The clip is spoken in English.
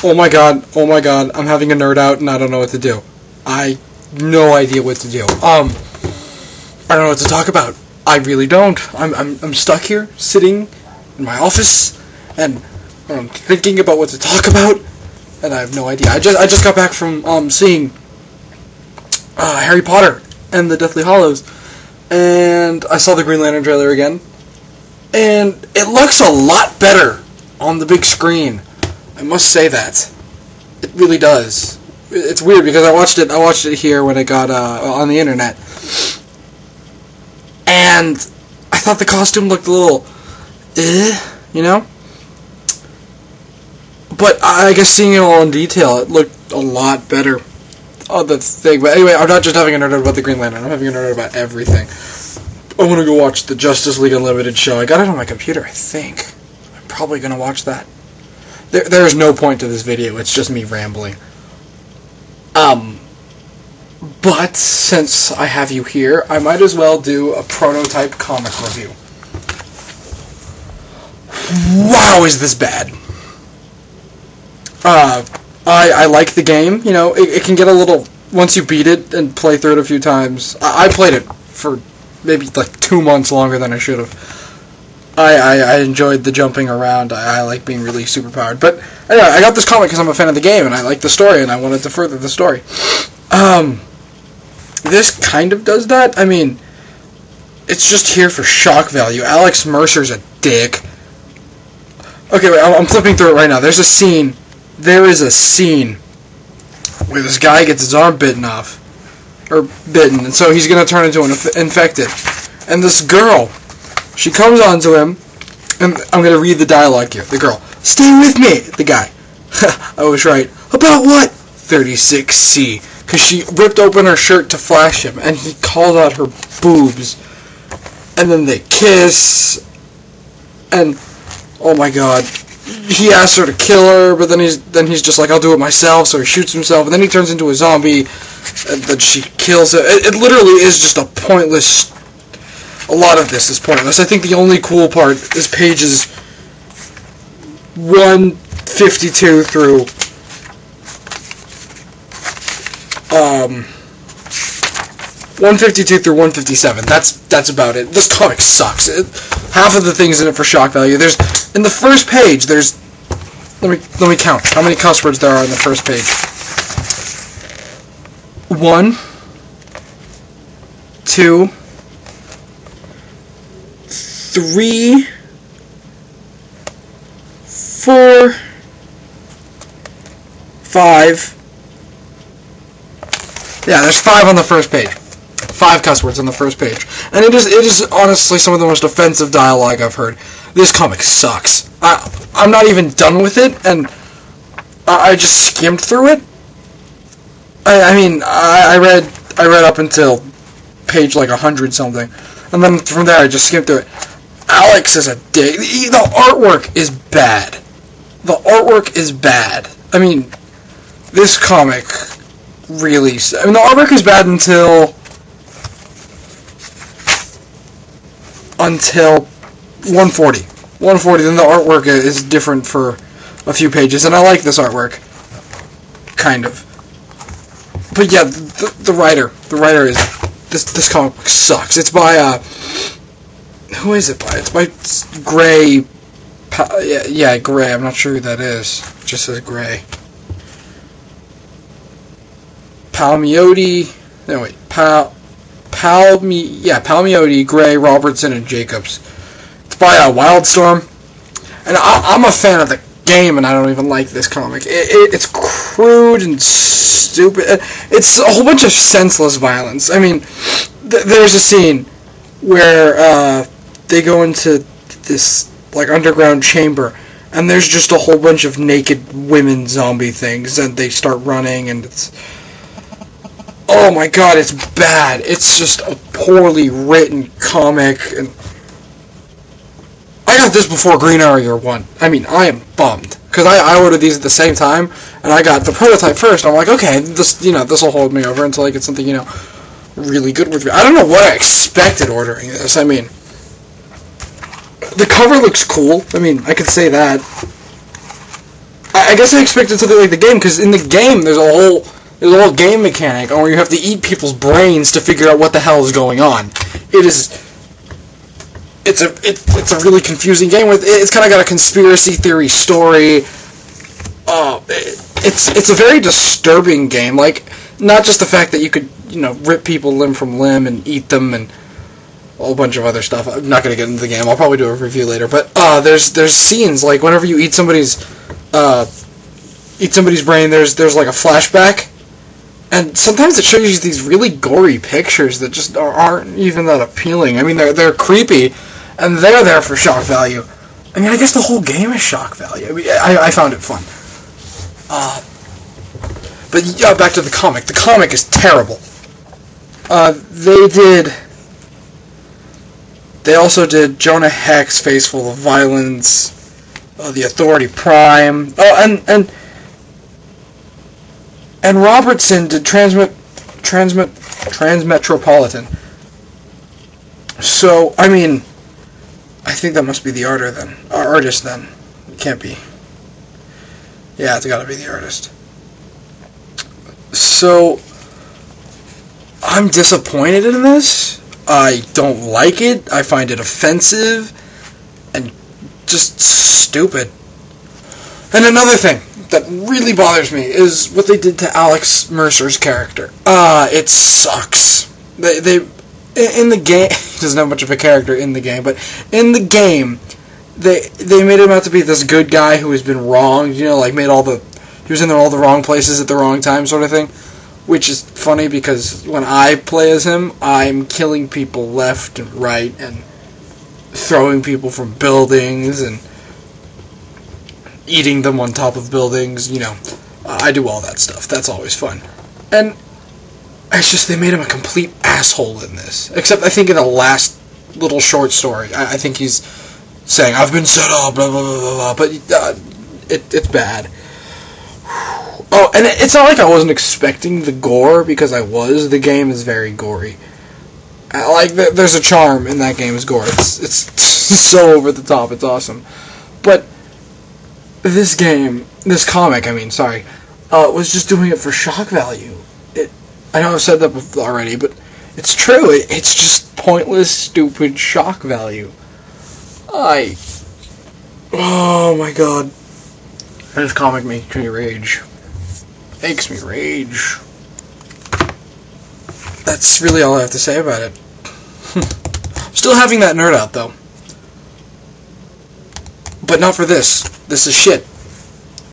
oh my god, I'm having a nerd out and I don't know what to do. I no idea what to do. I don't know what to talk about. I really don't. I'm stuck here, sitting in my office, and I'm thinking about what to talk about, and I have no idea. I just got back from seeing Harry Potter and the Deathly Hallows, and I saw the Green Lantern trailer again, and it looks a lot better on the big screen. I must say that. It really does. It's weird because I watched it here when it got on the internet, and I thought the costume looked a little you know? But I guess seeing it all in detail, it looked a lot better. Oh, that's the thing. But anyway, I'm not just having a nerd out about the Green Lantern. I'm having a nerd out about everything. I want to go watch the Justice League Unlimited show. I got it on my computer, I think. I'm probably going to watch that. There's no point to this video. It's just me rambling. But since I have you here, I might as well do a prototype comic review. Wow, is this bad? I like the game. You know, it can get a little, once you beat it and play through it a few times. I played it for maybe like 2 months longer than I should have. I enjoyed the jumping around. I like being really superpowered. But anyway, I got this comic because I'm a fan of the game and I like the story and I wanted to further the story. This kind of does that. I mean, it's just here for shock value. Alex Mercer's a dick. Okay, wait, I'm flipping through it right now. There is a scene where this guy gets his arm bitten, and so he's going to turn into an infected. And this girl, she comes onto him, and I'm going to read the dialogue here. The girl, "Stay with me," the guy. I was right. "About what?" 36C. Because she ripped open her shirt to flash him, and he called out her boobs. And then they kiss, and oh my god, he asks her to kill her, but then he's just like, "I'll do it myself," so he shoots himself, and then he turns into a zombie, and then she kills him. It literally is just a pointless, a lot of this is pointless. I think the only cool part is pages 152 through 152 through 157. That's about it. This comic sucks. Half of the things in it for shock value. There's in the first page. There's let me count how many cuss words there are in the first page. 1, 2, 3, 4, 5. Yeah, there's 5 on the first page. 5 cuss words on the first page. And it is honestly some of the most offensive dialogue I've heard. This comic sucks. I'm not even done with it, and I just skimmed through it. I mean, I read up until page like 100 something, and then from there I just skimmed through it. Alex is a dick. The artwork is bad. The artwork is bad. I mean, this comic really... I mean, the artwork is bad until 140. 140, then the artwork is different for a few pages, and I like this artwork. Kind of. But yeah, the writer is... This comic book sucks. It's by, who is it by? It's by Gray... Yeah, Gray. I'm not sure who that is. It just says Gray. Palmiotti... No, wait. Palmiotti, Gray, Robertson, and Jacobs. It's by Wildstorm. And I'm a fan of the game, and I don't even like this comic. It's crude and stupid. It's a whole bunch of senseless violence. I mean, there's a scene where they go into this like underground chamber, and there's just a whole bunch of naked women zombie things, and they start running, and it's... Oh my god, it's bad. It's just a poorly written comic, and... I got this before Green Arrow 1. I mean, I am bummed. Because I ordered these at the same time, and I got the prototype first. I'm like, okay, this will hold me over until I get something, really good with me. I don't know what I expected ordering this. I mean, the cover looks cool. I mean, I could say that. I guess I expected something like the game, because in the game there's a whole game mechanic where you have to eat people's brains to figure out what the hell is going on. It's a really confusing game. It's kind of got a conspiracy theory story. It's a very disturbing game. Like, not just the fact that you could, rip people limb from limb and eat them and a whole bunch of other stuff. I'm not gonna get into the game. I'll probably do a review later. But there's scenes like whenever you eat somebody's brain, there's like a flashback, and sometimes it shows you these really gory pictures that just aren't even that appealing. I mean, they're creepy, and they're there for shock value. I mean, I guess the whole game is shock value. I mean, I found it fun. But back to the comic. The comic is terrible. They also did Jonah Hex, Face Full of Violence, The Authority Prime. Oh, and Robertson did Transmetropolitan. So, I mean, I think that must be the artist then. It can't be. Yeah, it's gotta be the artist. So, I'm disappointed in this. I don't like it. I find it offensive and just stupid. And another thing that really bothers me is what they did to Alex Mercer's character. It sucks. They in the game, he doesn't have much of a character in the game, but in the game, they made him out to be this good guy who has been wronged. He was in all the wrong places at the wrong time, sort of thing. Which is funny because when I play as him, I'm killing people left and right and throwing people from buildings and eating them on top of buildings. I do all that stuff. That's always fun. And it's just they made him a complete asshole in this. Except I think in the last little short story, I think he's saying, "I've been set up, blah, blah, blah, blah, blah." But it's bad. Oh, and it's not like I wasn't expecting the gore, because I was. The game is very gory. There's a charm in that game's gore. It's so over the top. It's awesome. But this comic, was just doing it for shock value. I know I've said that already, but it's true. It's just pointless, stupid shock value. Oh my god. This comic makes me rage. Makes me rage. That's really all I have to say about it. Still having that nerd out, though. But not for this. This is shit.